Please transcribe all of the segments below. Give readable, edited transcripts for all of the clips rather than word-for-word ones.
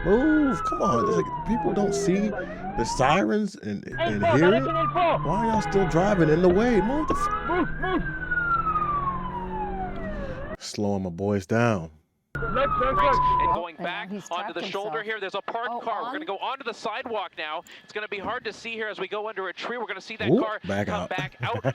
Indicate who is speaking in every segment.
Speaker 1: Move. Come on. It's like people don't see the sirens and hear it. Why are y'all still driving in the way? Move the
Speaker 2: Move.
Speaker 1: Slowing my boys down.
Speaker 2: Left.
Speaker 3: And going
Speaker 4: and
Speaker 3: back
Speaker 4: now he's
Speaker 3: onto
Speaker 4: trapped
Speaker 3: the shoulder
Speaker 4: himself.
Speaker 3: here, there's a parked
Speaker 4: Oh,
Speaker 3: car. We're
Speaker 4: on?
Speaker 3: going to go onto the sidewalk now. It's going to be hard to see here as we go under a tree. We're going to see that
Speaker 1: Ooh,
Speaker 3: car
Speaker 1: back
Speaker 3: come
Speaker 1: out.
Speaker 3: back out,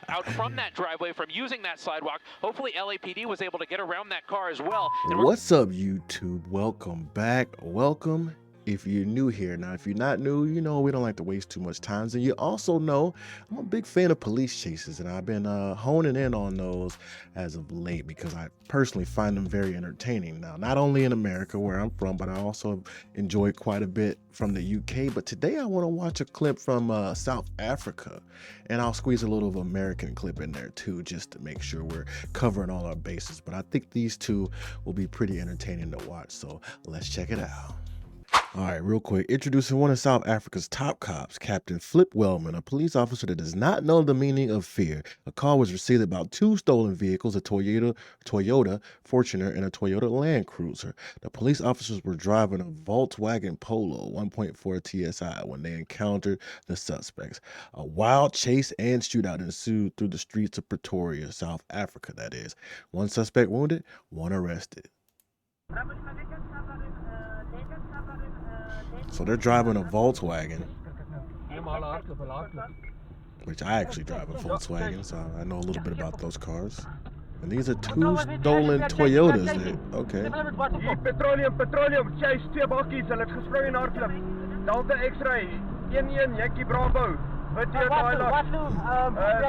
Speaker 3: out from that driveway from using that sidewalk. Hopefully LAPD was able to get around that car as well. And
Speaker 1: What's up, YouTube? Welcome back. Welcome if you're new here. Now, if you're not new, you know we don't like to waste too much time. And you also know I'm a big fan of police chases, and I've been honing in on those as of late because I personally find them very entertaining. Now, not only in America, where I'm from, but I also enjoy quite a bit from the UK. But today I want to watch a clip from South Africa, and I'll squeeze a little of American clip in there too, just to make sure we're covering all our bases. But I think these two will be pretty entertaining to watch, so let's check it out. All right, real quick, introducing one of South Africa's top cops, Captain Flip Wellman, a police officer that does not know the meaning of fear. A call was received about 2 stolen vehicles, a Toyota Fortuner and a Toyota Land Cruiser. The police officers were driving a Volkswagen Polo 1.4 TSI when they encountered the suspects. A wild chase and shootout ensued through the streets of Pretoria, South Africa, that is. 1 suspect wounded, 1 arrested. So they're driving a Volkswagen, which I actually drive a Volkswagen, so I know a little bit about those cars. And these are 2 stolen Toyotas. Okay.
Speaker 2: Petroleum, chase 2 bakkies, hulle het gespring en hardloop. Delta X-ray, 11 Yankee Bravo, Video Dialogue,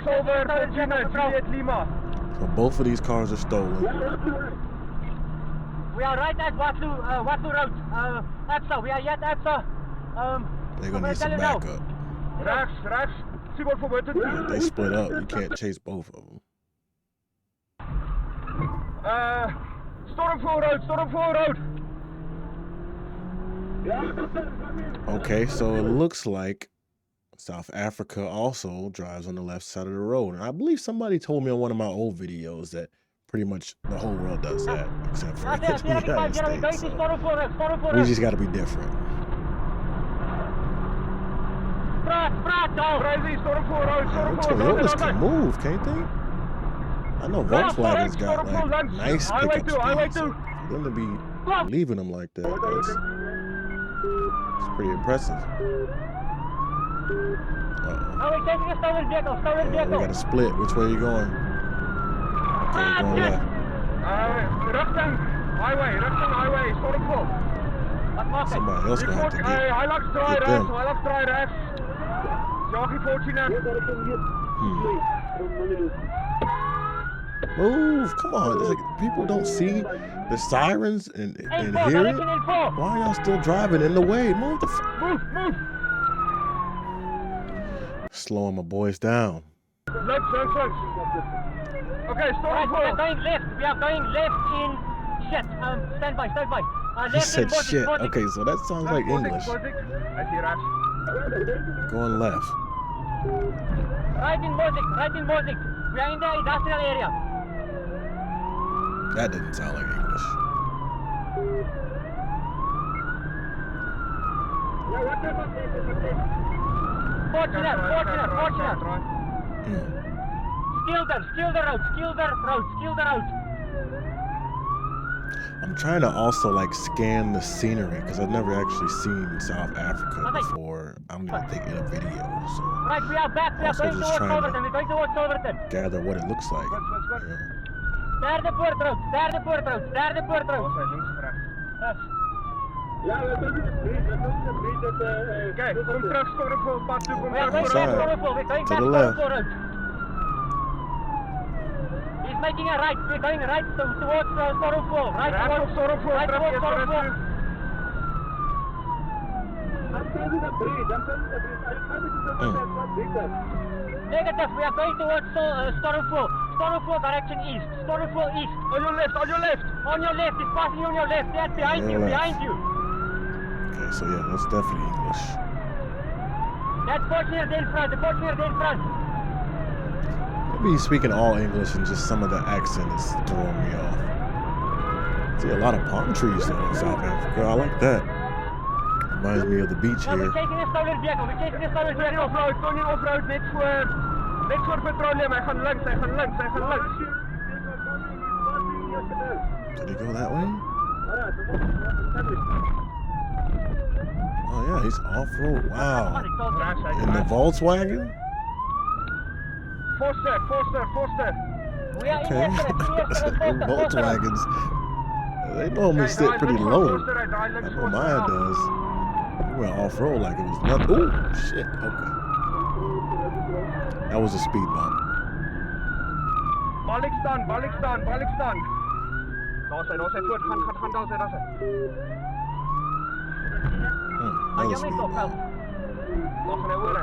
Speaker 2: Silver, Fortuna, Juliet Lima.
Speaker 1: So both of these cars are stolen.
Speaker 5: We are right at Waterloo Road. Absa, we are yet Absa.
Speaker 1: They're gonna need some backup.
Speaker 2: Rechts. See what for what to do.
Speaker 1: If they split up, you can't chase both of them.
Speaker 2: Stormville Road.
Speaker 1: Okay, so it looks like South Africa also drives on the left side of the road. And I believe somebody told me on one of my old videos that pretty much the whole world does that, except for the United States. So we just got to be different. Toyotas can move, can't they? I know Volkswagen's got like nice pickup speeds. So for them to be leaving them like that, it's pretty impressive. We got a split. Which way are you going? Okay, we're going left.
Speaker 2: Richting highway, Stormville.
Speaker 1: Somebody else gonna have to get them.
Speaker 2: Draai rechts. Jackie Fortuna.
Speaker 1: Move! Come on! It's like people don't see the sirens and hear it. Why are y'all still driving in the way? Move the
Speaker 2: Move.
Speaker 1: Slowing my boys down.
Speaker 2: Left. Okay, Stormville.
Speaker 5: We are going left in shit. Stand by.
Speaker 1: He said shit. Okay, so that sounds like English. Going left.
Speaker 5: Right in Bozik. We are in the industrial area.
Speaker 1: That didn't sound like English.
Speaker 5: Fortunate. Skill the road.
Speaker 1: I'm trying to also like scan the scenery because I've never actually seen South Africa before. I don't even think in a video. So
Speaker 5: Right, we are back. We are
Speaker 1: also
Speaker 5: going
Speaker 1: just
Speaker 5: towards
Speaker 1: trying
Speaker 5: Silverton. We're going towards Silverton.
Speaker 1: gather what it looks like.
Speaker 5: Derde poort road.
Speaker 2: Okay, kom terug Stormville pad toe.
Speaker 5: We are going
Speaker 1: Inside.
Speaker 5: back Stormville. We're going
Speaker 1: To
Speaker 5: back
Speaker 1: the left.
Speaker 5: Stormville road. He's making a right. We're going right towards Stormville. Right towards Stormville. Negative, we are going towards Stormville. Stormville direction east. Stormville east.
Speaker 2: On your left.
Speaker 5: On your left, it's passing on your left. That's behind you.
Speaker 1: Okay, so yeah, that's definitely English.
Speaker 5: That's Fortuner in front.
Speaker 1: Maybe he's speaking all English and just some of the accent is throwing me off. See a lot of palm trees though in South Africa. I like that. Reminds me of the beach
Speaker 5: We're
Speaker 1: here.
Speaker 5: chasing a stolen vehicle. We're chasing a stolen
Speaker 2: Tony
Speaker 5: vehicle.
Speaker 2: off-road, net voor petroleum. Hy gaan links.
Speaker 1: Did he go that way? Oh yeah, he's off-road. Wow. In the Volkswagen?
Speaker 2: Foster.
Speaker 5: We are
Speaker 1: Okay.
Speaker 5: in yesterday.
Speaker 1: Volkswagens. They normally sit pretty low.
Speaker 2: Foster, hy draai
Speaker 1: I
Speaker 2: links
Speaker 1: know
Speaker 2: Foster
Speaker 1: mine
Speaker 2: af.
Speaker 1: does. We went off-road like it was nothing. Oh, shit. Okay. That was a speed bump.
Speaker 2: Ballik staan. Daar sy voort, gaan daar sy.
Speaker 1: Another speed bump.
Speaker 2: Daar gaan hy oor.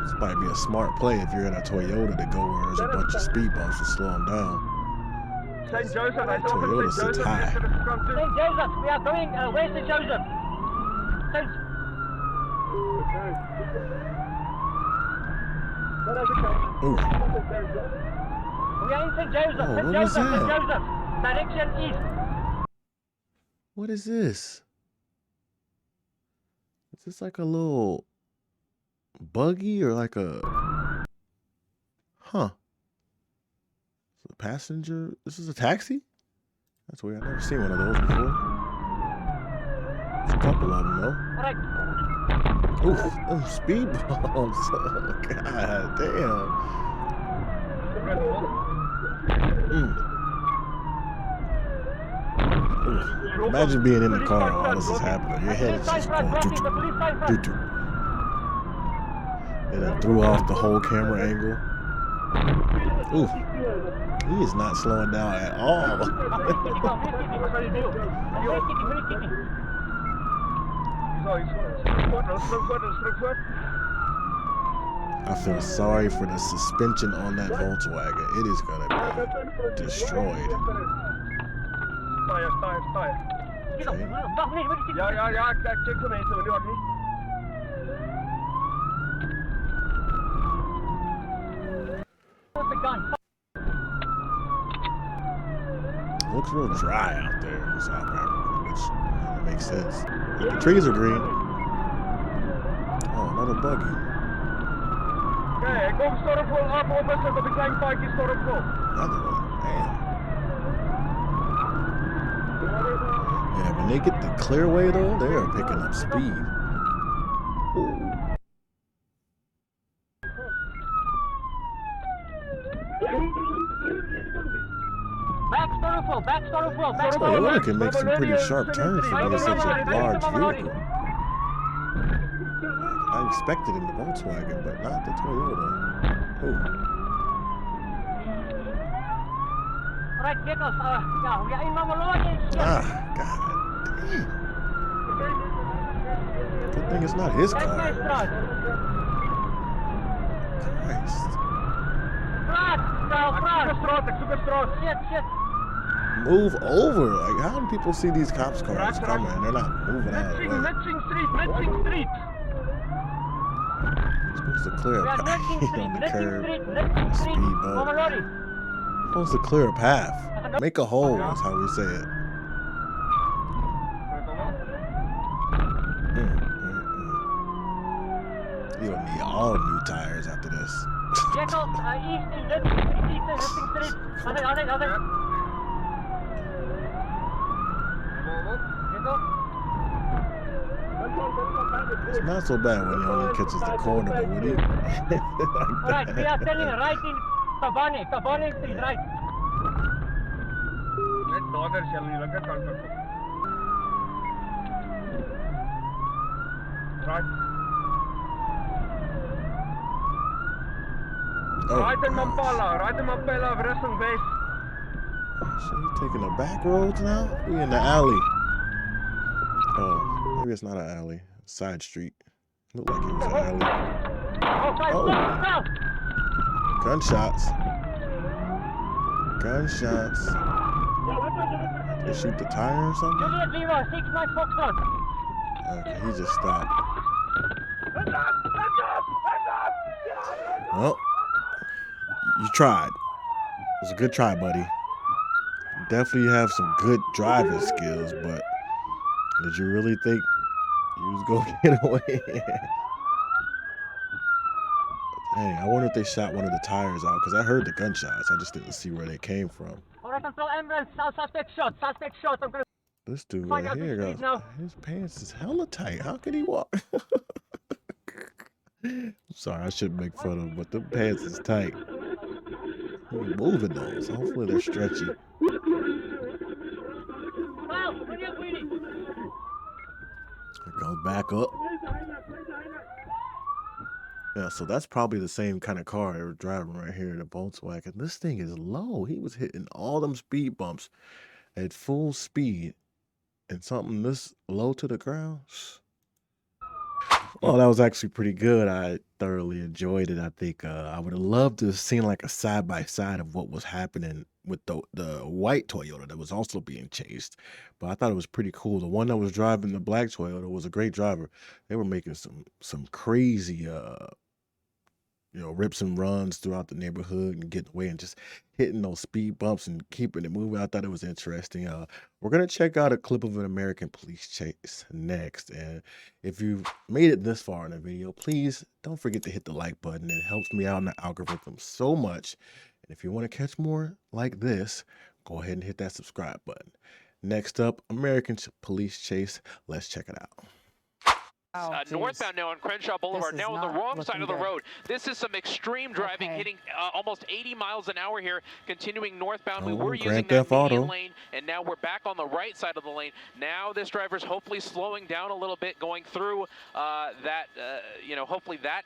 Speaker 1: This might be a smart play if you're in a Toyota to go where there's a bunch of speed bumps to slow them down.
Speaker 2: St. Joseph, hy's op
Speaker 1: Toyota
Speaker 2: St.
Speaker 1: sits
Speaker 2: Joseph.
Speaker 1: high.
Speaker 5: St. Joseph, we are going, where's St. Joseph?
Speaker 1: Ooh.
Speaker 5: We are in St. Joseph.
Speaker 1: Oh,
Speaker 5: St.
Speaker 1: what was
Speaker 5: Joseph, St.
Speaker 1: that?
Speaker 5: Joseph. Direction east.
Speaker 1: What is this? Is this like a little buggy or like a... Huh. It's a passenger? This is a taxi? That's weird. I've never seen one of those before. There's a couple of them though.
Speaker 5: All right.
Speaker 1: Oof, them speed bumps. Oh, God damn. Ooh. Imagine being in the car while all this is happening. Your head is just going doo-doo. And it threw off the whole camera angle. Ooh. He is not slowing down at all. I feel sorry for the suspension on that Volkswagen. It is going to be destroyed.
Speaker 2: Tire.
Speaker 1: Okay.
Speaker 2: Ja, ek check vir mense, nie hoor nie.
Speaker 1: Looks real dry out there in South Africa, which makes sense. But the trees are green. Oh, another buggy.
Speaker 2: Okay, ek kom stormvol af op is op die klein paadjie stormvol.
Speaker 1: Another one. Damn. Yeah, when they get the clear way though, they are picking up speed. Ooh.
Speaker 5: Back stormful.
Speaker 1: Toyota can make some pretty sharp turns for being such a large vehicle. I expected in the Volkswagen, but not the Toyota. Ooh.
Speaker 5: Alright, vehicles, we are in Mamelodi.
Speaker 1: Ah, God damn. Good thing it's not his car. Christ.
Speaker 2: Ek soek 'n straat.
Speaker 5: Shit.
Speaker 1: Move over. Like, how do people see these cops' cars coming and they're not moving out of the way?
Speaker 2: Mitsing Street.
Speaker 1: You're supposed to clear a
Speaker 5: We are
Speaker 1: path
Speaker 5: Netsing
Speaker 1: on
Speaker 5: Street,
Speaker 1: the
Speaker 5: Netsing
Speaker 1: curb.
Speaker 5: Street, Netsing Street,
Speaker 1: Speed bump.
Speaker 5: Mamelodi.
Speaker 1: Supposed to clear a path. Make a hole, is how we say it. You'll need all new tires after this.
Speaker 5: Vehicles, east in Netsing Street. Other.
Speaker 1: It's not so bad when he only catches the corner, but when he like
Speaker 5: Alright, we are
Speaker 1: that.
Speaker 5: turning right in Tabane Street, right.
Speaker 2: Net dader sal nie lekker kan kom. Right.
Speaker 1: Oh,
Speaker 2: Right in
Speaker 1: gosh.
Speaker 2: Mampela, Russell West.
Speaker 1: So you taking the back roads now? We in the alley. Oh, maybe it's not an alley. Side street. Looked like it was an alley. Oh. Gunshots. They shoot the tire or something?
Speaker 5: Juliet Lima, 6 Mike Foxtrot.
Speaker 1: Okay, he just stopped. Well, you tried. It was a good try, buddy. definitely have some good driving skills, but did you really think you was gonna get away? Dang, I wonder if they shot one of the tires out because I heard the gunshots. I just didn't see where they came from.
Speaker 5: Alright, control ambulance. Suspect shot. Suspect shot. I'm gonna
Speaker 1: This dude
Speaker 5: find
Speaker 1: right
Speaker 5: out
Speaker 1: here
Speaker 5: which street
Speaker 1: got
Speaker 5: now.
Speaker 1: his pants is hella tight. How can he walk? Sorry, I shouldn't make fun of him, but the pants is tight. He ain't moving those. Hopefully they're stretchy.
Speaker 5: Well, when you greedy.
Speaker 1: It goes back up. Yeah, so that's probably the same kind of car they were driving right here, the Volkswagen. This thing is low. He was hitting all them speed bumps at full speed and something this low to the ground. Well, that was actually pretty good. I thoroughly enjoyed it. I think I would have loved to have seen like a side by side of what was happening with the white Toyota that was also being chased. But I thought it was pretty cool. The one that was driving the black Toyota was a great driver. They were making some crazy rips and runs throughout the neighborhood and getting away and just hitting those speed bumps and keeping it moving. I thought it was interesting. We're gonna check out a clip of an American police chase next. And if you've made it this far in the video, please don't forget to hit the like button. It helps me out in the algorithm so much. And if you want to catch more like this, go ahead and hit that subscribe button. Next up, American police chase. Let's check it out.
Speaker 3: Northbound now on Crenshaw Boulevard, now on the wrong side of the road. This is some extreme driving, hitting almost 80 miles an hour here, continuing northbound. We were using that median lane, and now we're back on the right side of the lane. Now this driver's hopefully slowing down a little bit, going through hopefully that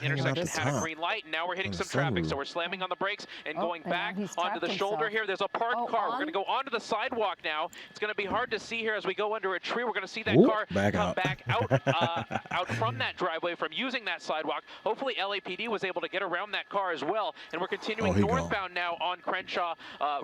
Speaker 3: intersection had a green light, and now we're hitting some traffic, so we're slamming on the brakes and going back onto the shoulder here. There's a parked car. We're going to go onto the sidewalk now. It's going to be hard to see here as we go under a tree. We're going to see that car come back out. Out from that driveway from using that sidewalk. Hopefully LAPD was able to get around that car as well. And we're continuing northbound now on Crenshaw.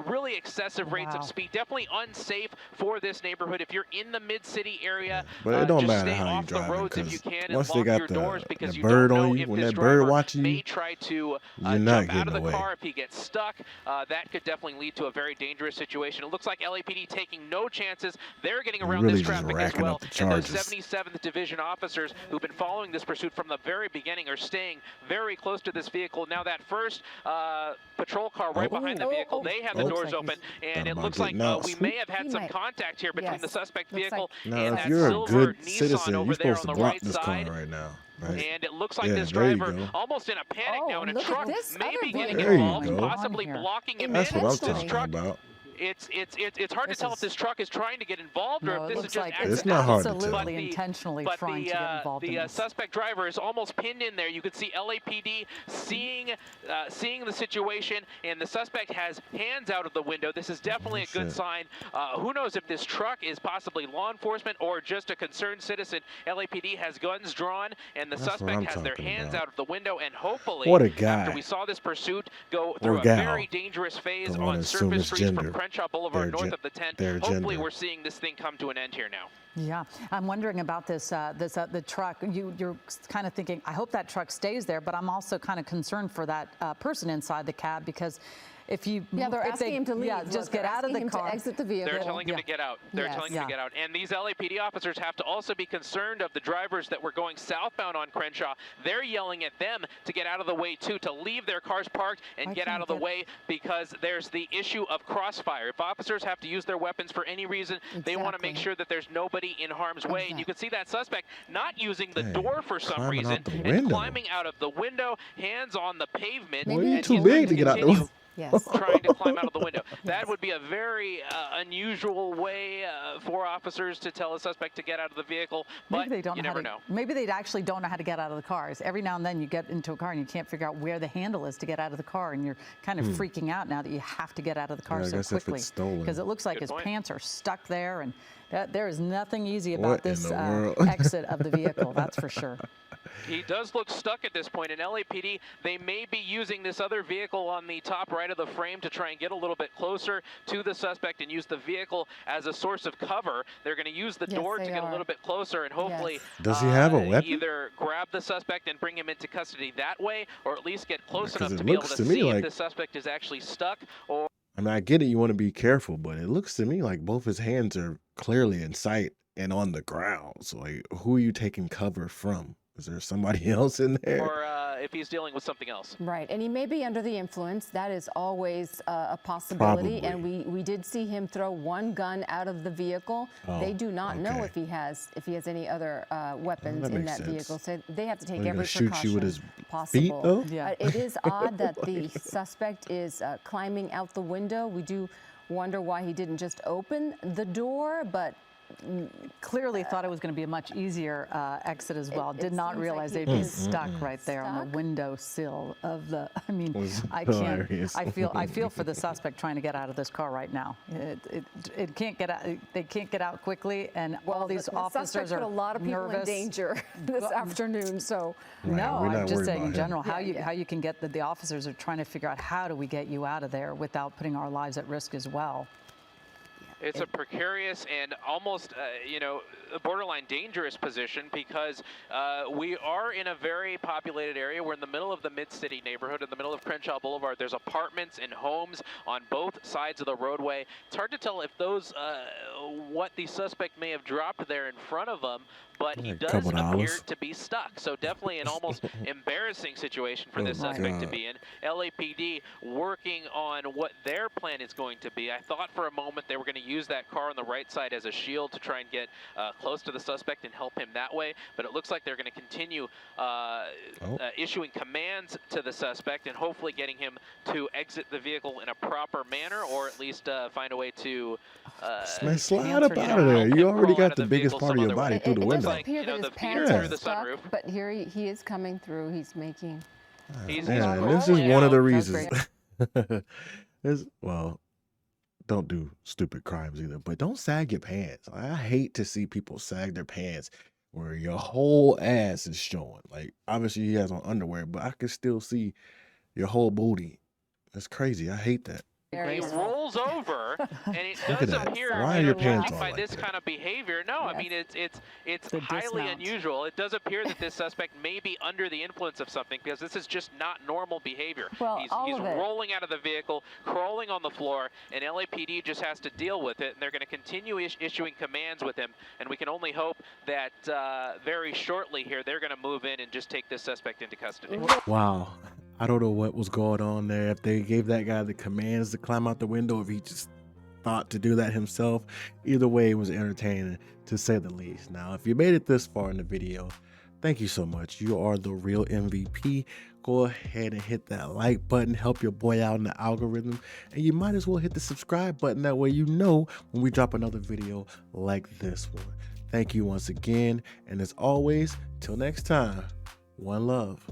Speaker 3: Really excessive rates of speed. Definitely unsafe for this neighborhood. If you're in the mid-city area,
Speaker 1: but it don't
Speaker 3: just
Speaker 1: matter
Speaker 3: stay
Speaker 1: how
Speaker 3: off
Speaker 1: you
Speaker 3: the
Speaker 1: drive,
Speaker 3: roads if you can,
Speaker 1: once
Speaker 3: and
Speaker 1: they
Speaker 3: lock
Speaker 1: got
Speaker 3: your doors because you
Speaker 1: bird
Speaker 3: don't know
Speaker 1: on you,
Speaker 3: if
Speaker 1: when
Speaker 3: this
Speaker 1: that bird
Speaker 3: driver
Speaker 1: watching you,
Speaker 3: may try to
Speaker 1: you're not
Speaker 3: jump out of the
Speaker 1: away.
Speaker 3: car if he gets stuck. That could definitely lead to a very dangerous situation. It looks like LAPD taking no chances. They're getting around this traffic as well. And those 77th Division officers who've been following this pursuit from the very beginning are staying very close to this vehicle. Now that first patrol car right behind the vehicle, they have the doors open, and it looks like we may have had some contact here between the suspect vehicle and that silver Nissan over there on the right side.
Speaker 1: Right now.
Speaker 3: And it looks like this driver almost in a panic now, and a truck may be getting involved, possibly blocking him in.
Speaker 1: That's what I'm
Speaker 3: This
Speaker 1: talking
Speaker 3: truck,
Speaker 1: about.
Speaker 3: it's hard to tell if this truck is trying to get involved or if this is just
Speaker 1: it's not hard to tell.
Speaker 4: Absolutely intentionally trying to get involved in this.
Speaker 3: Suspect driver is almost pinned in there. You could see LAPD seeing the situation, and the suspect has hands out of the window. This is definitely a good sign. Who knows if this truck is possibly law enforcement or just a concerned citizen. LAPD has guns drawn, and the suspect has their hands out of the window, and hopefully, after we saw this pursuit go through a very dangerous phase on surface streets from Crenshaw Boulevard north of the tent, hopefully we're seeing this thing come to an end here now.
Speaker 4: Yeah, I'm wondering about this, the truck. You're kind of thinking, I hope that truck stays there, but I'm also kind of concerned for that person inside the cab because if
Speaker 6: they're asking him to leave.
Speaker 4: Just get out of the car.
Speaker 6: To exit the vehicle.
Speaker 3: They're telling him to get out. They're telling him to get out. And these LAPD officers have to also be concerned of the drivers that were going southbound on Crenshaw. They're yelling at them to get out of the way too, to leave their cars parked and get out of the way because there's the issue of crossfire. If officers have to use their weapons for any reason, they want to make sure that there's nobody in harm's way. And you can see that suspect not using the door for some reason and climbing out of the window, hands on the pavement.
Speaker 1: Well, you're too big to get out the window.
Speaker 4: Yes.
Speaker 3: Trying to climb out of the window. That would be a very unusual way for officers to tell a suspect to get out of the vehicle, but you never know.
Speaker 4: Maybe they actually don't know how to get out of the cars. Every now and then you get into a car and you can't figure out where the handle is to get out of the car, and you're kind of freaking out now that you have to get out of the car so quickly. Because it looks like his pants are stuck there, and there is nothing easy about this exit of the vehicle, that's for sure.
Speaker 3: He does look stuck at this point. In LAPD, they may be using this other vehicle on the top right of the frame to try and get a little bit closer to the suspect and use the vehicle as a source of cover. They're going to use the door to get a little bit closer and hopefully
Speaker 1: does he have a weapon?
Speaker 3: Either grab the suspect and bring him into custody that way, or at least get close enough to be able to see if the suspect is actually stuck. Or
Speaker 1: I mean, I get it. You want to be careful, but it looks to me like both his hands are clearly in sight and on the ground. So, like, who are you taking cover from? Is there somebody else in there?
Speaker 3: Or if he's dealing with something else.
Speaker 6: Right, and he may be under the influence. That is always a possibility.
Speaker 1: Probably.
Speaker 6: And we did see him throw one gun out of the vehicle. They do not know
Speaker 1: okay.
Speaker 6: if he has any other weapons
Speaker 1: that
Speaker 6: in
Speaker 1: makes
Speaker 6: that
Speaker 1: sense.
Speaker 6: vehicle. So they have to take
Speaker 1: What, he
Speaker 6: every
Speaker 1: gonna shoot
Speaker 6: precaution
Speaker 1: you with his
Speaker 6: possible.
Speaker 1: feet, though?
Speaker 4: Yeah.
Speaker 6: It is odd that the suspect is climbing out the window. We do wonder why he didn't just open the door, but
Speaker 4: Clearly thought it was going to be a much easier exit as well.
Speaker 6: It
Speaker 4: Did not
Speaker 6: seems
Speaker 4: realize
Speaker 6: like
Speaker 4: they'd
Speaker 6: he
Speaker 4: be
Speaker 6: is
Speaker 4: stuck right there on the
Speaker 6: stuck.
Speaker 4: windowsill of the. I mean,
Speaker 1: Was
Speaker 4: I can't.
Speaker 1: hilarious.
Speaker 4: I feel for the suspect trying to get out of this car right now. It can't get out. They can't get out quickly, and all these
Speaker 6: the
Speaker 4: officers
Speaker 6: suspect
Speaker 4: are
Speaker 6: put a lot of people
Speaker 4: nervous.
Speaker 6: in danger this afternoon. So
Speaker 1: Right,
Speaker 4: No,
Speaker 1: we're
Speaker 4: I'm
Speaker 1: not
Speaker 4: just
Speaker 1: worried
Speaker 4: saying in
Speaker 1: about him.
Speaker 4: general how
Speaker 6: Yeah,
Speaker 4: you can get the officers are trying to figure out how do we get you out of there without putting our lives at risk as well.
Speaker 3: It's a precarious and almost, a borderline dangerous position because we are in a very populated area. We're in the middle of the Mid-City neighborhood, in the middle of Crenshaw Boulevard. There's apartments and homes on both sides of the roadway. It's hard to tell if those, what the suspect may have dropped there in front of him, but he
Speaker 1: Like a
Speaker 3: does
Speaker 1: couple
Speaker 3: appear
Speaker 1: dollars.
Speaker 3: to be stuck. So definitely an almost embarrassing situation for this
Speaker 1: Oh,
Speaker 3: suspect to
Speaker 1: God.
Speaker 3: be in. LAPD working on what their plan is going to be. I thought for a moment they were going to use that car on the right side as a shield to try and get close to the suspect and help him that way, but it looks like they're going to continue issuing commands to the suspect and hopefully getting him to exit the vehicle in a proper manner, or at least find a way to
Speaker 1: Man, slide
Speaker 4: pants
Speaker 1: up
Speaker 4: are
Speaker 1: out
Speaker 4: down.
Speaker 1: of there.
Speaker 3: Help him
Speaker 1: You already
Speaker 3: crawl out
Speaker 1: got
Speaker 3: of
Speaker 1: the
Speaker 3: the
Speaker 1: biggest
Speaker 3: vehicle
Speaker 1: part of
Speaker 3: some
Speaker 1: your
Speaker 3: other way.
Speaker 1: body through the
Speaker 6: it
Speaker 1: window.
Speaker 6: does
Speaker 3: Like,
Speaker 6: appear
Speaker 3: you know,
Speaker 6: that his
Speaker 3: the
Speaker 6: pants
Speaker 3: view
Speaker 6: are
Speaker 3: through the
Speaker 6: stuck,
Speaker 3: sunroof.
Speaker 6: but here he is coming through. He's making.
Speaker 3: He's
Speaker 1: Yeah, and this is
Speaker 3: rolling
Speaker 1: one of the
Speaker 3: out.
Speaker 1: reasons. Well, don't do stupid crimes either, but don't sag your pants. I hate to see people sag their pants where your whole ass is showing. Like, obviously he has on underwear, but I can still see your whole booty. That's crazy. I hate that.
Speaker 3: He rolls over, and it
Speaker 1: Look at
Speaker 3: does
Speaker 1: that.
Speaker 3: appear,
Speaker 1: Why are your pants
Speaker 3: by
Speaker 1: on
Speaker 3: this
Speaker 1: like
Speaker 3: kind of behavior. No, I mean it's
Speaker 4: The
Speaker 3: highly
Speaker 4: dismount.
Speaker 3: unusual. It does appear that this suspect may be under the influence of something because this is just not normal behavior.
Speaker 6: Well,
Speaker 3: he's
Speaker 6: all of it.
Speaker 3: rolling out of the vehicle, crawling on the floor, and LAPD just has to deal with it. And they're going to continue issuing commands with him. And we can only hope that very shortly here they're going to move in and just take this suspect into custody.
Speaker 1: Wow. I don't know what was going on there. If they gave that guy the commands to climb out the window, if he just thought to do that himself. Either way, it was entertaining to say the least. Now, if you made it this far in the video, thank you so much. You are the real MVP. Go ahead and hit that like button, help your boy out in the algorithm, and you might as well hit the subscribe button. That way you know when we drop another video like this one. Thank you once again, and as always, till next time, one love.